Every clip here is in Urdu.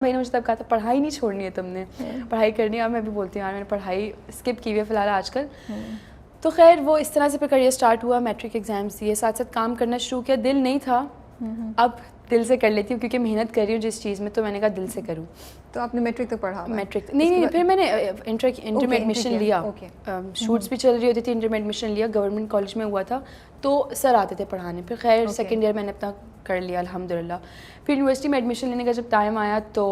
میں نے مجھے تب کہا تھا پڑھائی نہیں چھوڑنی ہے تم نے, پڑھائی کرنی ہے. اور میں بھی بولتی ہوں یار میں نے پڑھائی اسکپ کی ہوئی ہے فی الحال آج کل. تو خیر وہ اس طرح سے پھر کریئر اسٹارٹ ہوا, میٹرک ایگزامس دیے, ساتھ ساتھ کام کرنا شروع کیا. دل نہیں تھا, اب دل سے کر لیتی ہوں کیونکہ محنت کر رہی ہوں جس چیز میں, تو میں نے کہا دل سے کروں. تو آپ نے میٹرک تک پڑھا؟ میٹرک نہیں, پھر میں نے انٹر میں ایڈمیشن لیا, شوٹس بھی چل رہی ہوتی تھی, انٹر میں ایڈمیشن لیا, گورنمنٹ کالج میں ہوا تھا تو سر آتے تھے پڑھانے. پھر خیر سیکنڈ ایئر میں نے اپنا کر لیا الحمد للہ. پھر یونیورسٹی میں ایڈمیشن لینے کا جب ٹائم آیا تو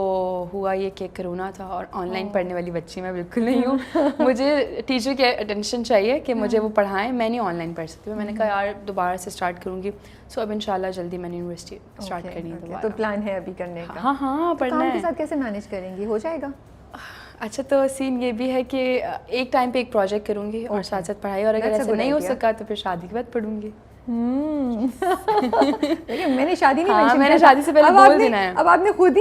ہوا یہ کہ کرونا تھا, اور آن لائن پڑھنے والی بچی میں بالکل نہیں ہوں. مجھے ٹیچر کی اٹینشن چاہیے کہ مجھے وہ پڑھائیں, میں نہیں آن لائن پڑھ سکتی. میں نے کہا یار دوبارہ سے اسٹارٹ کروں گی. سو اب انشاءاللہ جلدی میں نے یونیورسٹی اسٹارٹ کرنی ہے دوبارہ. تو پلان ہے ابھی کرنے کا؟ ہاں ہاں پڑھنا ہے. کام کے ساتھ کیسے مینیج کریں گی, ہو جائے گا؟ اچھا تو سین یہ بھی ہے کہ ایک ٹائم پہ ایک پروجیکٹ کروں گی اور ساتھ ساتھ پڑھائی, اور اگر ایسا نہیں ہو سکا تو پھر شادی کے بعد پڑھوں گی. لیکن میں نے شادی نہیں, ہاں میں نے شادی سے پہلے بول دینا ہے. اب آپ نے خود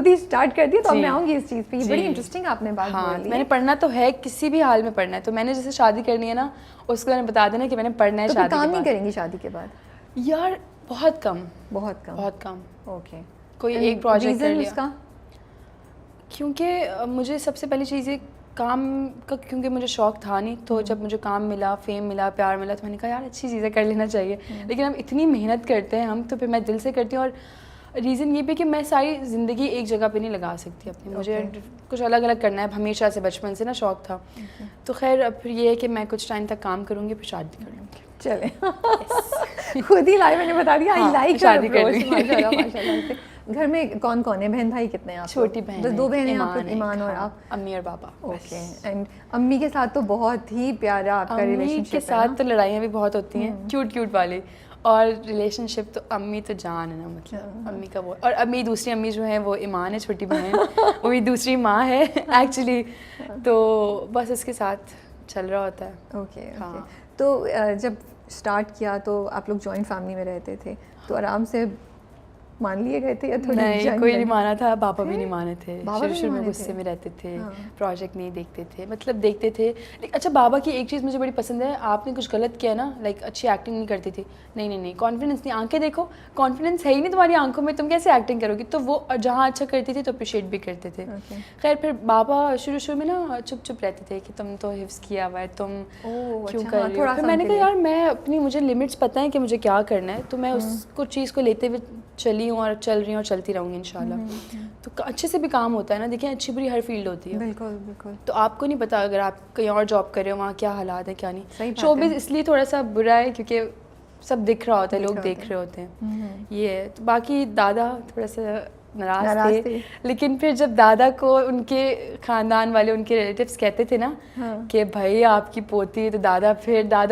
ہی اسٹارٹ کر دیا, تو اب میں آؤں گی اس چیز پہ. بڑی انٹرسٹنگ آپ نے بات بولی. میں نے پڑھنا تو ہے, کسی بھی حال میں پڑھنا ہے. تو میں نے جیسے شادی کرنی ہے نا, اس کو میں نے بتا دینا کہ میں نے پڑھنا ہے. شادی کام نہیں کریں گی شادی کے بعد؟ یار بہت کم. اوکے. کوئی ایک پروجیکٹ کر لیا, کیونکہ مجھے سب سے پہلی چیز یہ کام کا, کیونکہ مجھے شوق تھا نہیں. تو جب مجھے کام ملا, فیم ملا, پیار ملا, تو میں نے کہا یار اچھی چیزیں کر لینا چاہیے. لیکن اب اتنی محنت کرتے ہیں ہم, تو پھر میں دل سے کرتی ہوں. اور ریزن یہ بھی کہ میں ساری زندگی ایک جگہ پہ نہیں لگا سکتی اپنی, مجھے کچھ الگ الگ کرنا ہے ہمیشہ سے, بچپن سے نا شوق تھا. تو خیر اب پھر یہ ہے کہ میں کچھ ٹائم تک کام کروں گی, پھر شادی کر لوں گی. چلے خود ہی لائف میں نے بتا دیا شادی کر لوں گی. ماشاءاللہ. گھر میں کون کون ہے, بہن بھائی کتنے ہیں آپ؟ چھوٹی بہن, بس 2 بہنیں آپ, ایمان اور آپ, امی اور پاپا. اوکے. اینڈ امی کے ساتھ تو بہت ہی پیارا آپ کا ریلیشن شپ ہے. امی کے ساتھ تو لڑائیاں بھی بہت ہوتی ہیں, کیوٹ والی. اور ریلیشن شپ تو امی تو جان ہے نا, مطلب امی کا وہ. اور امی دوسری امی جو ہیں وہ ایمان ہے, چھوٹی بہن, وہ میری دوسری ماں ہے ایکچولی. تو بس اس کے ساتھ چل رہا ہوتا ہے. اوکے. تو جب اسٹارٹ کیا تو آپ لوگ جوائنٹ فیملی میں رہتے تھے, تو آرام سے مان لیے گئے تھے یا تھوڑی؟ نہیں, کوئی نہیں مانا تھا, پاپا بھی نہیں مانے تھے. شروع میں غصے میں رہتے تھے, پروجیکٹ نہیں دیکھتے تھے, مطلب دیکھتے تھے. اچھا بابا کی ایک چیز مجھے بڑی پسند ہے, آپ نے کچھ غلط کیا نا, لائک اچھی ایکٹنگ نہیں کرتی تھی. نہیں, کانفیڈنس نہیں, آنکھیں دیکھو, کانفیڈنس ہے ہی نہیں تمہاری آنکھوں میں, تم کیسے ایکٹنگ کرو گی. تو وہ جہاں اچھا کرتی تھی تو اپریشیٹ بھی کرتے تھے. خیر پھر بابا شروع میں نا چپ رہتے تھے کہ تم تو حفظ کیا ہوا ہے, تم کیوں کر رہی ہو. پھر میں نے کہا یار میں اپنی, مجھے لمٹس پتہ ہیں کہ مجھے کیا کرنا ہے, تو میں اس کو چیز کو لیتے ہوئے چلی ہوں اور چل رہی ہوں اور چلتی رہوں گی انشاءاللہ. تو اچھے سے بھی کام ہوتا ہے نا, دیکھیں اچھی بری ہر فیلڈ ہوتی ہے. بالکل. تو آپ کو نہیں پتا اگر آپ کہیں اور جاب کر رہے ہو وہاں کیا حالات ہیں کیا نہیں. شوبز اس لیے تھوڑا سا برا ہے کیونکہ سب دکھ رہا ہوتا ہے, لوگ دیکھ رہے ہوتے ہیں. یہ ہے. تو باقی دادا تھوڑا سا ناراض تھے, لیکن پھر جب دادا کو ان کے خاندان والے, ان کے ریلیٹیوس کہتے تھے نا کہ بھائی آپ کی پوتی ہے, تو دادا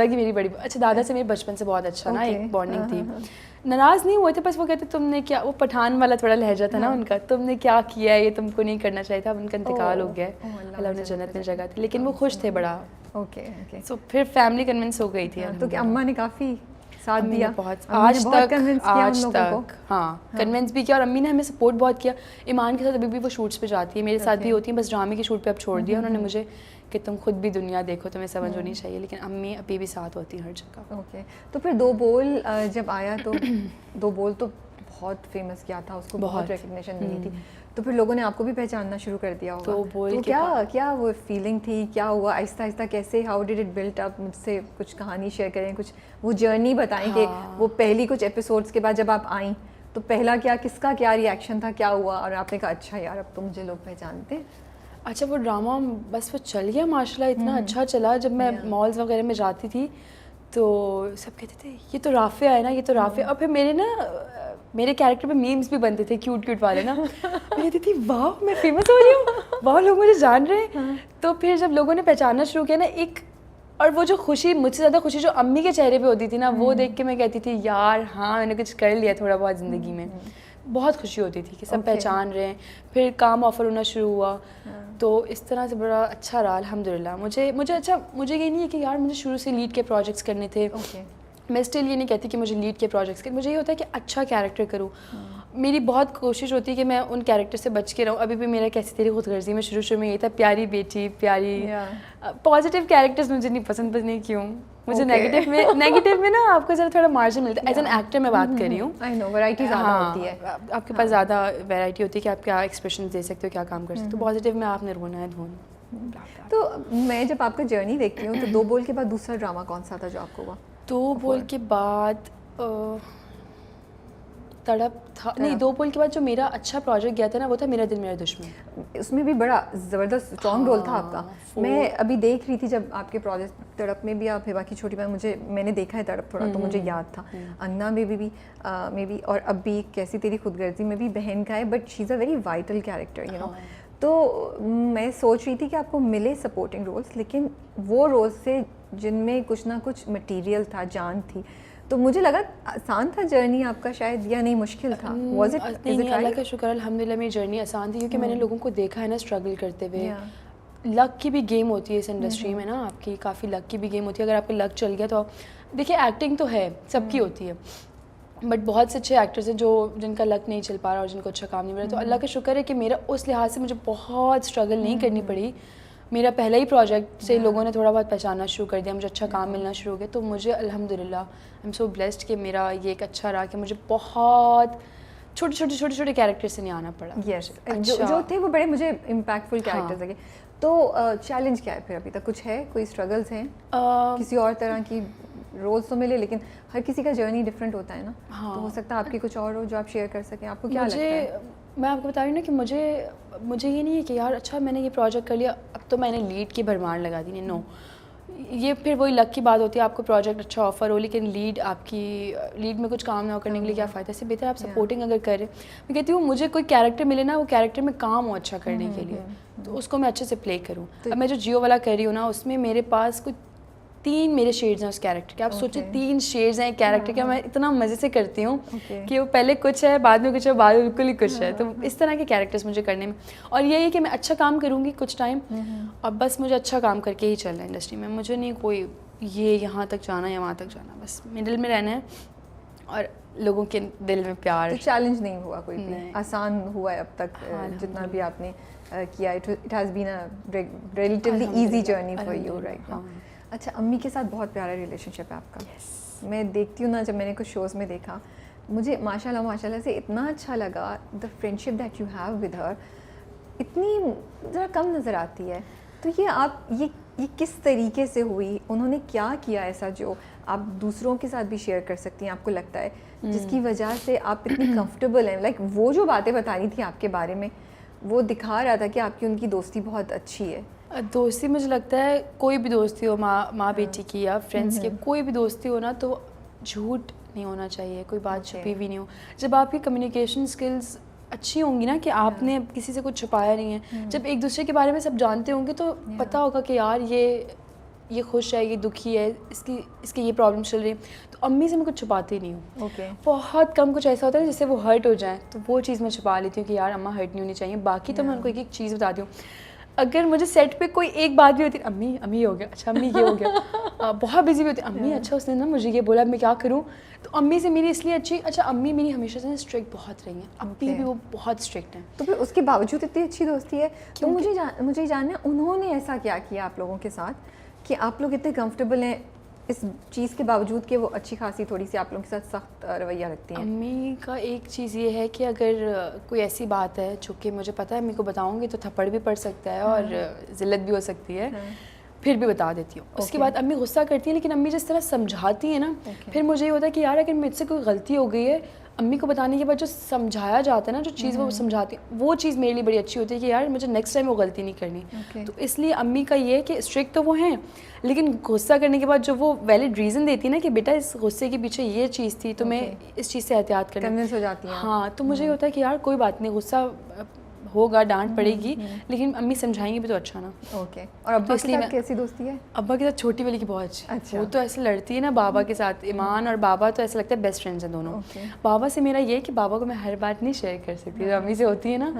کی میری بڑی, اچھا دادا سے میرے بچپن سے بہت اچھا نا ایک بانڈنگ تھی. ناراض نہیں ہوئے تھے, بس وہ کہتے تم نے کیا, وہ پٹھان والا تھوڑا لہجہ تھا نا ان کا, تم نے کیا کیا ہے, یہ تم کو نہیں کرنا چاہیے تھا. اب ان کا انتقال ہو گیا ہے, اللہ انہیں جنت میں جگہ تھی, لیکن وہ خوش تھے بڑا. اوکے. سو پھر فیملی کنونس ہو گئی تھی. تو کہ اماں نے کافی ساتھ دیا بہت, آج تک ہاں کنونس بھی کیا, اور امی نے ہمیں سپورٹ بہت کیا. ایمان کے ساتھ ابھی بھی وہ شوٹس پہ جاتی ہے, میرے ساتھ بھی ہوتی ہیں, بس ڈرامے کے شوٹ پہ اب چھوڑ دیا انہوں نے مجھے کہ تم خود بھی دنیا دیکھو, تمہیں سمجھ ہونی چاہیے. لیکن امی ابھی بھی ساتھ ہوتی ہیں ہر جگہ. اوکے. تو پھر 2 بول جب آیا تو 2 بول تو بہت فیمس کیا تھا, اس کو بہت ریکگنیشن ملی تھی. تو پھر لوگوں نے آپ کو بھی پہچاننا شروع کر دیا ہوگا. تو کیا وہ فیلنگ تھی, کیا ہوا آہستہ آہستہ, کیسے, how did it built up? مجھ سے کچھ کہانی شیئر کریں, کچھ وہ جرنی بتائیں کہ وہ پہلی کچھ ایپیسوڈس کے بعد جب آپ آئیں تو پہلا کس کا کیا ریئیکشن تھا, کیا ہوا, اور آپ نے کہا اچھا یار اب تو مجھے لوگ پہچانتے. اچھا وہ ڈرامہ بس وہ چل گیا ماشاء اللہ, اتنا اچھا چلا. جب میں مالز وغیرہ میں جاتی تھی تو سب کہتے تھے یہ تو رافعہ ہے نا, یہ تو رافعہ. اور پھر میرے کیریکٹر پہ میمز بھی بنتے تھے کیوٹ والے نا. میں کہتی تھی واہ میں فیمس ہو رہی ہوں, واہ لوگ مجھے جان رہے ہیں. تو پھر جب لوگوں نے پہچاننا شروع کیا نا ایک, اور وہ جو خوشی, مجھ سے زیادہ خوشی جو امی کے چہرے پہ ہوتی تھی نا, وہ دیکھ کے میں کہتی تھی یار ہاں میں نے کچھ کر لیا تھوڑا بہت زندگی میں. بہت خوشی ہوتی تھی کہ سب پہچان رہے ہیں. پھر کام آفر ہونا شروع ہوا, تو اس طرح سے بڑا اچھا رہا الحمد للہ. مجھے یہ نہیں ہے کہ یار مجھے شروع سے لیڈ کے پروجیکٹس کرنے تھے, میں اسٹل یہ نہیں کہتی کہ مجھے لیڈ کے پروجیکٹس کے, مجھے یہ ہوتا ہے کہ اچھا کیریکٹر کروں. میری بہت کوشش ہوتی ہے کہ میں ان کیریکٹر سے بچ کے رہوں. ابھی بھی میرا کیسی تیری خود غرضی میں شروع میں یہ تھا, پیاری بیٹی, پیاری پازیٹیو کیریکٹرز مجھے نہیں پسند نہیں کیوں. مجھے نیگیٹو میں نا آپ کو ذرا تھوڑا مارجن ملتا ہے. ایز این ایکٹر میں بات کر رہی ہوں, ورائٹی زیادہ ہوتی ہے, آپ کے پاس زیادہ ویرائٹی ہوتی ہے کہ آپ کیا ایکسپریشن دے سکتے ہو, کیا کام کر سکتے ہو. پازیٹیو میں آپ نے رونا ہے دھون. تو میں جب آپ کا جرنی دیکھتی ہوں تو 2 بول کے بعد دوسرا ڈرامہ کون سا تھا جو آپ کو ہوا؟ 2 بول کے بعد تڑپ تھا نہیں. 2 بول کے بعد جو میرا اچھا پروجیکٹ گیا تھا نا وہ تھا میرا دل میرا دشمن. اس میں بھی بڑا زبردست اسٹرانگ رول تھا آپ کا. میں ابھی دیکھ رہی تھی جب آپ کے پروجیکٹ تڑپ میں بھی آپ ہبا کی چھوٹی بہن, میں نے دیکھا ہے تڑپ تھوڑا تو مجھے یاد تھا. انا میں بھی اور اب بھی کیسی تیری خود غرضی میں بھی بہن کا ہے, but she is a very vital character you know. تو میں سوچ رہی تھی کہ آپ کو ملے سپورٹنگ رولس, لیکن وہ رولس سے جن میں کچھ نہ کچھ مٹیریل تھا, جان تھی. تو مجھے لگا آسان تھا جرنی آپ کا شاید, یا نہیں مشکل تھا؟ Was it? نہیں, اللہ کا شکر الحمدللہ میری جرنی آسان تھی, کیونکہ میں نے لوگوں کو دیکھا ہے نا اسٹرگل کرتے ہوئے. لک کی بھی گیم ہوتی ہے اس انڈسٹری میں نا, آپ کی کافی لک کی بھی گیم ہوتی ہے. اگر آپ کا لک چل گیا تو دیکھیے ایکٹنگ تو ہے سب کی ہوتی ہے, بٹ بہت سے اچھے ایکٹرز ہیں جن کا لک نہیں چل پا رہا اور جن کو اچھا کام نہیں مل رہا. تو اللہ کا شکر ہے کہ میرا اس لحاظ سے مجھے بہت اسٹرگل نہیں کرنی پڑی. میرا پہلا ہی پروجیکٹ سے لوگوں نے تھوڑا بہت پہچاننا شروع کر دیا, مجھے اچھا کام ملنا شروع ہو گیا. تو مجھے الحمدللہ آئی ایم سو بلیسڈ کہ میرا یہ ایک اچھا رہا کہ مجھے بہت چھوٹے کیریکٹر سے نہیں آنا پڑا. یس, جو تھے وہ بڑے مجھے امپیکٹفل کیریکٹرز لگے. تو چیلنج کیا ہے پھر ابھی تک؟ کچھ ہے, کوئی اسٹرگلس ہیں کسی اور طرح کی؟ رولز تو ملے لیکن ہر کسی کا جرنی ڈفرینٹ ہوتا ہے نا. تو ہو سکتا ہے آپ کی کچھ اور ہو جو آپ شیئر کر سکیں. آپ کو کیا لگتا ہے؟ میں آپ کو بتا رہی ہوں نا کہ مجھے یہ نہیں ہے کہ یار اچھا میں نے یہ پروجیکٹ کر لیا اب تو میں نے لیڈ کی بھرمار لگا دی. نو, یہ پھر وہی لک کی بات ہوتی ہے. آپ کو پروجیکٹ اچھا آفر ہو لیکن لیڈ میں کچھ کام نہ ہو کرنے کے لیے کیا فائدہ. اس سے بہتر آپ سپورٹنگ اگر کریں. میں کہتی ہوں مجھے کوئی کیریکٹر ملے نا, وہ کیریکٹر میں کام ہو اچھا کرنے کے لیے, تو اس کو میں اچھے سے پلے کروں. اب میں جو جیو والا کر رہی ہوں نا, اس میں میرے پاس کچھ 3 میرے شیڈز ہیں اس کیریکٹر کے. آپ سوچیں 3 شیڈز ہیں کیریکٹر کے. میں اتنا مزے سے کرتی ہوں کہ وہ پہلے کچھ ہے, بعد میں کچھ ہے, بعد میں بالکل ہی کچھ ہے. تو اس طرح کے کیریکٹرز مجھے کرنے میں, اور یہی ہے کہ میں اچھا کام کروں گی کچھ ٹائم, اور بس مجھے اچھا کام کر کے ہی چلنا ہے انڈسٹری میں. مجھے نہیں کوئی یہ یہاں تک جانا یا وہاں تک جانا, بس مڈل میں رہنا ہے اور لوگوں کے دل میں پیار. تو چیلنج نہیں ہوا کوئی بھی, آسان ہوا ہے اب تک جتنا بھی آپ نے کیا. It has been a relatively easy journey for you right now. اچھا, امی کے ساتھ بہت پیارا ریلیشن شپ ہے آپ کا. میں دیکھتی ہوں نا, جب میں نے کچھ شوز میں دیکھا, مجھے ماشاء اللہ سے اتنا اچھا لگا. The friendship that you have with her اتنی ذرا کم نظر آتی ہے. تو یہ آپ یہ کس طریقے سے ہوئی؟ انہوں نے کیا کیا ایسا جو آپ دوسروں کے ساتھ بھی شیئر کر سکتی ہیں, آپ کو لگتا ہے جس کی وجہ سے آپ اتنی کمفرٹیبل ہیں؟ لائک وہ جو باتیں بتا رہی تھیں آپ کے بارے میں, وہ دکھا رہا تھا کہ آپ کی ان کی دوستی بہت اچھی ہے. دوستی مجھے لگتا ہے کوئی بھی دوستی ہو, ماں بیٹی کی یا فرینڈس کی, کوئی بھی دوستی ہو نا, تو جھوٹ نہیں ہونا چاہیے, کوئی بات چھپی ہوئی نہیں ہو. جب آپ کی کمیونیکیشن اسکلز اچھی ہوں گی نا, کہ آپ نے کسی سے کچھ چھپایا نہیں ہے, جب ایک دوسرے کے بارے میں سب جانتے ہوں گے تو پتہ ہوگا کہ یار یہ خوش ہے, یہ دکھی ہے, اس کی یہ پرابلم چل رہی ہے. تو امی سے میں کچھ چھپاتی نہیں ہوں. بہت کم کچھ ایسا ہوتا ہے جس سے وہ ہرٹ ہو جائیں, تو وہ چیز میں چھپا لیتی ہوں کہ یار اماں ہرٹ نہیں ہونی چاہیے. باقی تو میں ان کو ایک چیز بتاتی ہوں. اگر مجھے سیٹ پہ کوئی ایک بات بھی ہوتی ہے, امی یہ ہو گیا, اچھا امی یہ ہو گیا, بہت بزی بھی ہوتی ہے, امی اچھا اس نے نا مجھے یہ بولا, میں کیا کروں. تو امی سے میری اس لیے اچھی, اچھا امی میری ہمیشہ سے اسٹرکٹ بہت رہی ہیں, ابھی بھی وہ بہت اسٹرکٹ ہیں. تو پھر اس کے باوجود اتنی اچھی دوستی ہے. تو مجھے جاننا ہے انہوں نے ایسا کیا کیا آپ لوگوں کے ساتھ کہ آپ لوگ اتنے کمفرٹیبل ہیں اس چیز کے باوجود کہ وہ اچھی خاصی تھوڑی سی آپ لوگوں کے ساتھ سخت رویہ رکھتی ہیں؟ امی کا ایک چیز یہ ہے کہ اگر کوئی ایسی بات ہے جو کہ مجھے پتہ ہے امی کو بتاؤں گی تو تھپڑ بھی پڑ سکتا ہے اور ذلت بھی ہو سکتی ہے, پھر بھی بتا دیتی ہوں. اس کے بعد امی غصہ کرتی ہیں, لیکن امی جس طرح سمجھاتی ہیں نا, پھر مجھے یہ ہوتا ہے کہ یار اگر مجھ سے کوئی غلطی ہو گئی ہے, امی کو بتانے کے بعد جو سمجھایا جاتا ہے نا, جو چیز وہ سمجھاتی ہیں, وہ چیز میرے لیے بڑی اچھی ہوتی ہے کہ یار مجھے نیکسٹ ٹائم وہ غلطی نہیں کرنی. تو اس لیے امی کا یہ ہے کہ اسٹرکٹ تو وہ ہیں, لیکن غصہ کرنے کے بعد جو وہ ویلڈ ریزن دیتی ہے نا کہ بیٹا اس غصے کے پیچھے یہ چیز تھی, تو میں اس چیز سے احتیاط کرنا, کنوینس ہو جاتی ہیں. ہاں, تو مجھے یہ ہوتا ہے کہ یار کوئی بات نہیں, غصہ ہوگا, ڈانٹ پڑے گی, لیکن امی سمجھائیں گی بھی تو اچھا نا. اوکے. اور ابا کے ساتھ کیسی دوستی ہے؟ ابا کے ساتھ چھوٹی والی کی بہت اچھی, وہ تو ایسے لڑتی ہے نا بابا کے ساتھ. ایمان اور بابا تو ایسا لگتا ہے بیسٹ فرینڈس ہیں دونوں. بابا سے میرا یہ ہے کہ بابا کو میں ہر بات نہیں شیئر کر سکتی, جو امی سے ہوتی ہے نا.